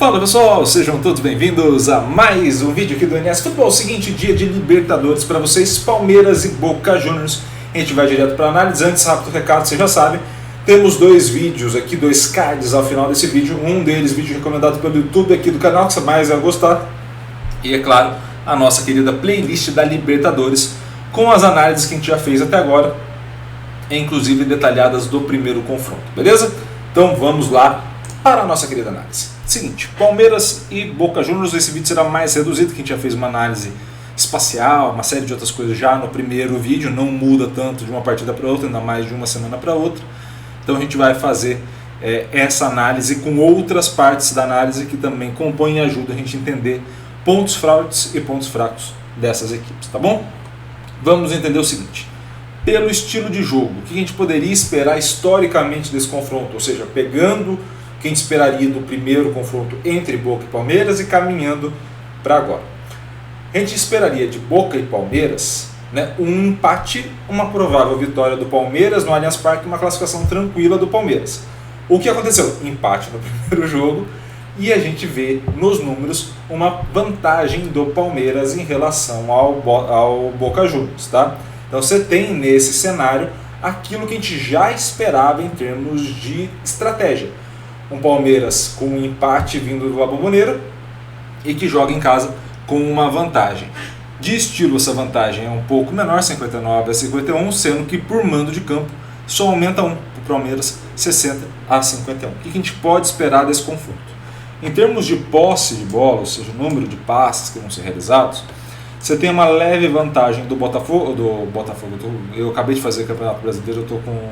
Fala pessoal, sejam todos bem-vindos a mais um vídeo aqui do NS Futebol. Seguinte, dia de Libertadores para vocês, Palmeiras e Boca Juniors. A gente vai direto para a análise. Antes, rápido recado, vocês já sabem, temos dois vídeos aqui, dois cards ao final desse vídeo. Um deles, vídeo recomendado pelo YouTube aqui do canal, que você mais vai gostar. E é claro, a nossa querida playlist da Libertadores, com as análises que a gente já fez até agora, inclusive detalhadas do primeiro confronto, beleza? Então vamos lá para a nossa querida análise. Seguinte, Palmeiras e Boca Juniors, esse vídeo será mais reduzido, que a gente já fez uma análise espacial, uma série de outras coisas já no primeiro vídeo, não muda tanto de uma partida para outra, ainda mais de uma semana para outra. Então a gente vai fazer essa análise com outras partes da análise que também compõem e ajudam a gente a entender pontos fortes e pontos fracos dessas equipes, tá bom? Vamos entender o seguinte, pelo estilo de jogo, o que a gente poderia esperar historicamente desse confronto, ou seja, pegando que a gente esperaria do primeiro confronto entre Boca e Palmeiras e caminhando para agora. A gente esperaria de Boca e Palmeiras, né, um empate, uma provável vitória do Palmeiras no Allianz Parque, uma classificação tranquila do Palmeiras. O que aconteceu? Empate no primeiro jogo e a gente vê nos números uma vantagem do Palmeiras em relação ao Boca Juniors, tá? Então você tem nesse cenário aquilo que a gente já esperava em termos de estratégia. Um Palmeiras com um empate vindo do La Bombonera e que joga em casa com uma vantagem. De estilo, essa vantagem é um pouco menor, 59 a 51, sendo que por mando de campo só aumenta um, para o Palmeiras 60 a 51. O que a gente pode esperar desse confronto? Em termos de posse de bola, ou seja, o número de passes que vão ser realizados, você tem uma leve vantagem do Botafogo. Eu acabei de fazer o Campeonato Brasileiro, eu estou com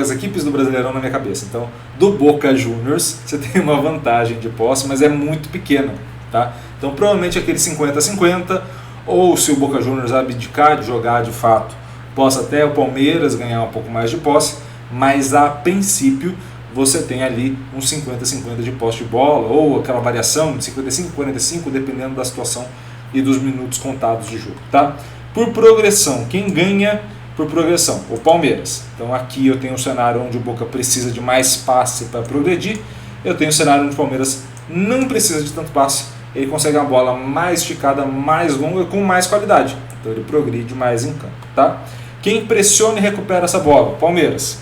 as equipes do Brasileirão na minha cabeça. Então, do Boca Juniors, você tem uma vantagem de posse, mas é muito pequena, tá? Então, provavelmente aquele 50-50, ou se o Boca Juniors abdicar de jogar de fato, possa até o Palmeiras ganhar um pouco mais de posse, mas a princípio você tem ali uns 50-50 de posse de bola, ou aquela variação de 55-45, dependendo da situação e dos minutos contados de jogo, tá? Por progressão, quem ganha por progressão? O Palmeiras. Então aqui eu tenho um cenário onde o Boca precisa de mais passe para progredir, eu tenho um cenário onde o Palmeiras não precisa de tanto passe, ele consegue uma bola mais esticada, mais longa, com mais qualidade, então ele progride mais em campo, tá? Quem pressiona e recupera essa bola? Palmeiras.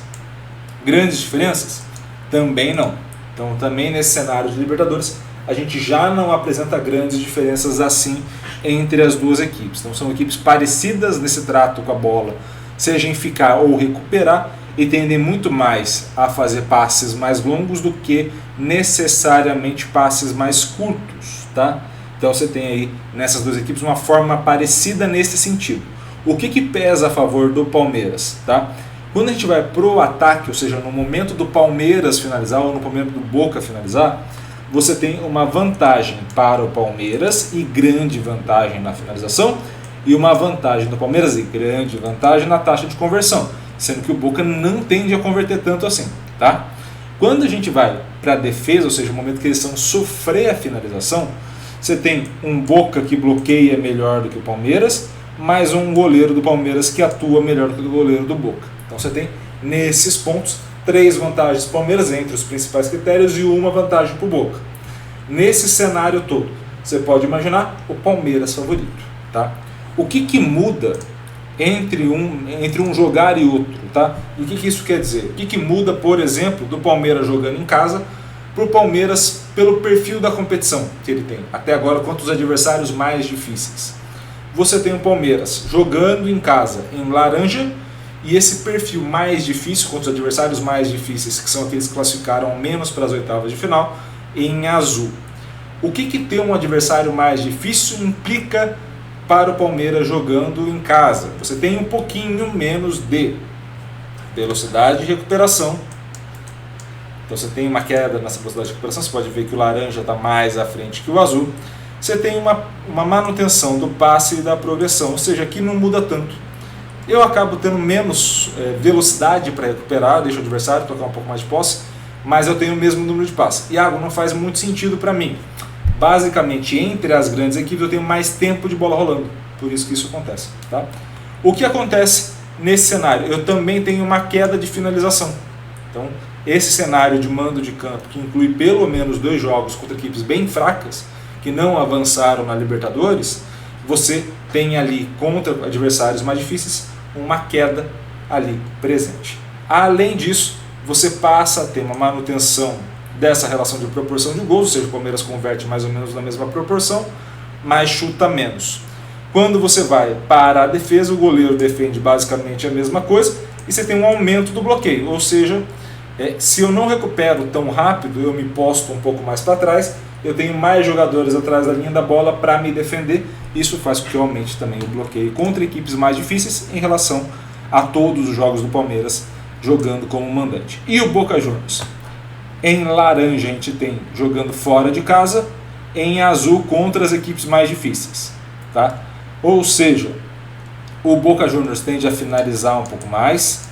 Grandes diferenças? Também não. Então também nesse cenário de Libertadores a gente já não apresenta grandes diferenças assim entre as duas equipes. Então são equipes parecidas nesse trato com a bola, seja em ficar ou recuperar, e tendem muito mais a fazer passes mais longos do que necessariamente passes mais curtos, tá? Então você tem aí nessas duas equipes uma forma parecida nesse sentido. O que pesa a favor do Palmeiras, tá? Quando a gente vai pro ataque, ou seja, no momento do Palmeiras finalizar ou no momento do Boca finalizar, você tem uma vantagem para o Palmeiras e grande vantagem na finalização, e uma vantagem do Palmeiras e grande vantagem na taxa de conversão, sendo que o Boca não tende a converter tanto assim, tá? Quando a gente vai para a defesa, ou seja, o momento que eles vão sofrer a finalização, você tem um Boca que bloqueia melhor do que o Palmeiras, mais um goleiro do Palmeiras que atua melhor do que o goleiro do Boca. Então você tem nesses pontos 3 vantagens para o Palmeiras entre os principais critérios e uma vantagem para o Boca. Nesse cenário todo, você pode imaginar o Palmeiras favorito, tá? O que muda entre um jogar e outro, tá? E o que isso quer dizer? O que muda, por exemplo, do Palmeiras jogando em casa para o Palmeiras pelo perfil da competição que ele tem até agora contra os adversários mais difíceis? Você tem o Palmeiras jogando em casa em laranja e esse perfil mais difícil contra os adversários mais difíceis, que são aqueles que classificaram menos para as oitavas de final, em azul. O que ter um adversário mais difícil implica para o Palmeiras jogando em casa? Você tem um pouquinho menos de velocidade de recuperação. Então você tem uma queda nessa velocidade de recuperação, você pode ver que o laranja está mais à frente que o azul. Você tem uma manutenção do passe e da progressão, ou seja, aqui não muda tanto. Eu acabo tendo menos velocidade para recuperar, deixo o adversário tocar um pouco mais de posse, mas eu tenho o mesmo número de passes. Iago, não faz muito sentido para mim. Basicamente, entre as grandes equipes eu tenho mais tempo de bola rolando, por isso que isso acontece, tá? O que acontece nesse cenário? Eu também tenho uma queda de finalização. Então, esse cenário de mando de campo, que inclui pelo menos 2 jogos contra equipes bem fracas, que não avançaram na Libertadores, você tem ali, contra adversários mais difíceis, uma queda ali presente. Além disso, você passa a ter uma manutenção dessa relação de proporção de gols, ou seja, o Palmeiras converte mais ou menos na mesma proporção, mas chuta menos. Quando você vai para a defesa, o goleiro defende basicamente a mesma coisa e você tem um aumento do bloqueio, ou seja, se eu não recupero tão rápido, eu me posto um pouco mais para trás, eu tenho mais jogadores atrás da linha da bola para me defender, isso faz com que eu aumente também o bloqueio contra equipes mais difíceis em relação a todos os jogos do Palmeiras jogando como mandante. E o Boca Juniors? Em laranja a gente tem jogando fora de casa, em azul contra as equipes mais difíceis, tá? Ou seja, o Boca Juniors tende a finalizar um pouco mais,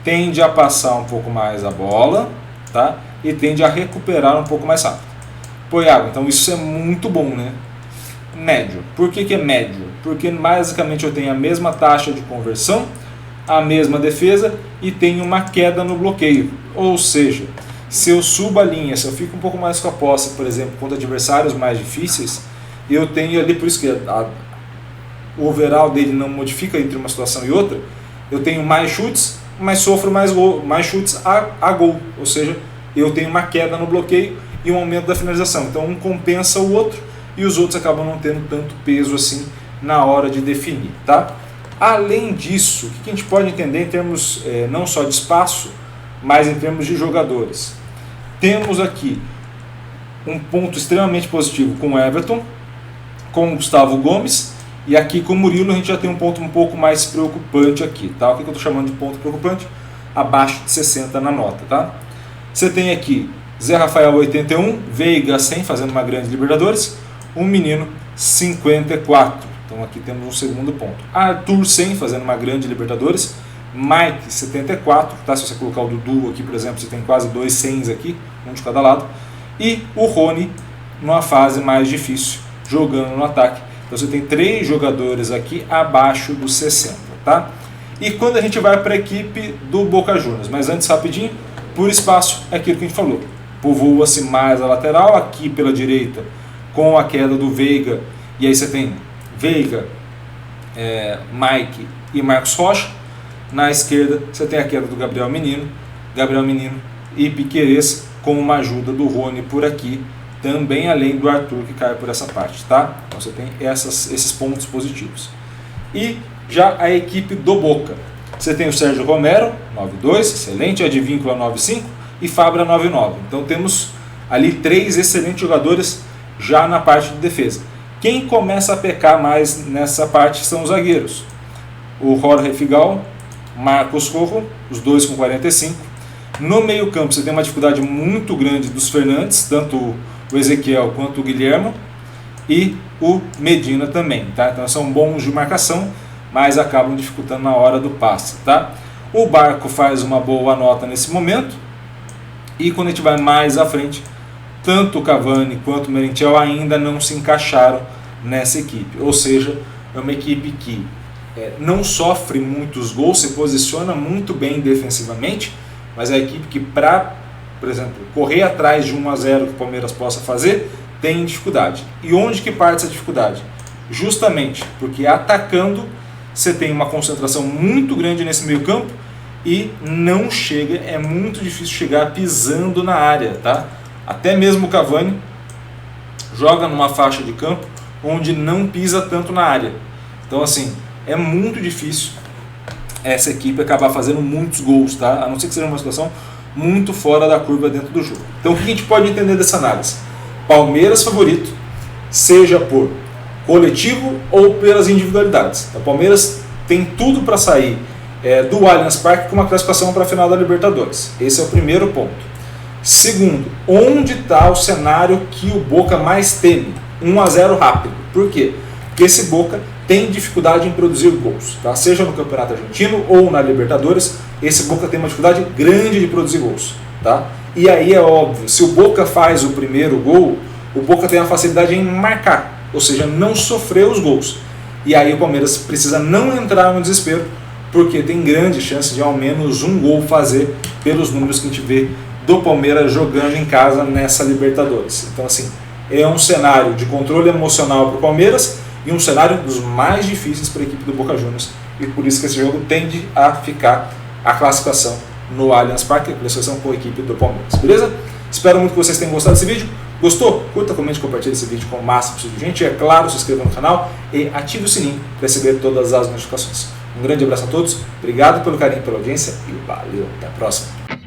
tende a passar um pouco mais a bola, tá? E tende a recuperar um pouco mais rápido. Pô, Iago, então isso é muito bom, né? Médio. Por que é médio? Porque basicamente eu tenho a mesma taxa de conversão, a mesma defesa e tenho uma queda no bloqueio. Ou seja, se eu subo a linha, se eu fico um pouco mais com a posse, por exemplo, contra adversários mais difíceis, eu tenho ali, por isso que o overall dele não modifica entre uma situação e outra, eu tenho mais chutes, mas sofro mais chutes a gol. Ou seja, eu tenho uma queda no bloqueio e um aumento da finalização. Então um compensa o outro e os outros acabam não tendo tanto peso assim na hora de definir, tá? Além disso, o que a gente pode entender em termos não só de espaço, mas em termos de jogadores? Temos aqui um ponto extremamente positivo com o Everton, com o Gustavo Gomes, e aqui com o Murilo a gente já tem um ponto um pouco mais preocupante aqui, tá? O que eu estou chamando de ponto preocupante? Abaixo de 60 na nota, tá? Você tem aqui Zé Rafael 81, Veiga 100 fazendo uma grande Libertadores, um menino 54. Então aqui temos um segundo ponto. Arthur 100 fazendo uma grande Libertadores, Mike 74, tá? Se você colocar o Dudu aqui, por exemplo, você tem quase 2 100s aqui, um de cada lado. E o Rony numa fase mais difícil, jogando no ataque. Então você tem 3 jogadores aqui abaixo dos 60, tá? E quando a gente vai para a equipe do Boca Juniors, mas antes rapidinho, por espaço, é aquilo que a gente falou. Povoa-se mais a lateral, aqui pela direita, com a queda do Veiga, e aí você tem Veiga, Mike e Marcos Rocha. Na esquerda você tem a queda do Gabriel Menino e Piquerez, com uma ajuda do Rony por aqui, também além do Arthur que cai por essa parte, tá? Então você tem esses pontos positivos. E já a equipe do Boca, você tem o Sérgio Romero, 9-2, excelente, Advíncula 9-5 e Fabra 9-9. Então temos ali 3 excelentes jogadores já na parte de defesa. Quem começa a pecar mais nessa parte são os zagueiros. O Jorge Figal, Marcos Rojo, os dois com 45. No meio campo você tem uma dificuldade muito grande dos Fernandes, tanto o Ezequiel quanto o Guilherme, e o Medina também, tá? Então são bons de marcação, mas acabam dificultando na hora do passe, tá? O Barco faz uma boa nota nesse momento, e quando a gente vai mais à frente, tanto o Cavani quanto o Merentiel ainda não se encaixaram nessa equipe, ou seja, é uma equipe que não sofre muitos gols, se posiciona muito bem defensivamente, mas é a equipe que para, por exemplo, correr atrás de 1-0 que o Palmeiras possa fazer, tem dificuldade. E onde que parte essa dificuldade? Justamente porque atacando você tem uma concentração muito grande nesse meio campo e não chega, é muito difícil chegar pisando na área, tá? Até mesmo o Cavani joga numa faixa de campo onde não pisa tanto na área. Então assim, é muito difícil essa equipe acabar fazendo muitos gols, tá? A não ser que seja uma situação muito fora da curva dentro do jogo. Então o que a gente pode entender dessa análise? Palmeiras favorito, seja por coletivo ou pelas individualidades. O Palmeiras tem tudo para sair do Allianz Parque com uma classificação para a final da Libertadores. Esse é o primeiro ponto. Segundo, onde está o cenário que o Boca mais teme? 1-0 rápido. Por quê? Porque esse Boca tem dificuldade em produzir gols, tá? Seja no Campeonato Argentino ou na Libertadores, esse Boca tem uma dificuldade grande de produzir gols, tá? E aí é óbvio, se o Boca faz o primeiro gol, o Boca tem a facilidade em marcar, ou seja, não sofrer os gols. E aí o Palmeiras precisa não entrar no desespero, porque tem grande chance de ao menos um gol fazer pelos números que a gente vê do Palmeiras jogando em casa nessa Libertadores. Então assim, é um cenário de controle emocional para o Palmeiras e um cenário dos mais difíceis para a equipe do Boca Juniors, e por isso que esse jogo tende a ficar a classificação no Allianz Parque, a classificação com a equipe do Palmeiras, beleza? Espero muito que vocês tenham gostado desse vídeo. Gostou? Curta, comente, compartilhe esse vídeo com o máximo possível de gente. E é claro, se inscreva no canal e ative o sininho para receber todas as notificações. Um grande abraço a todos, obrigado pelo carinho e pela audiência e valeu, até a próxima.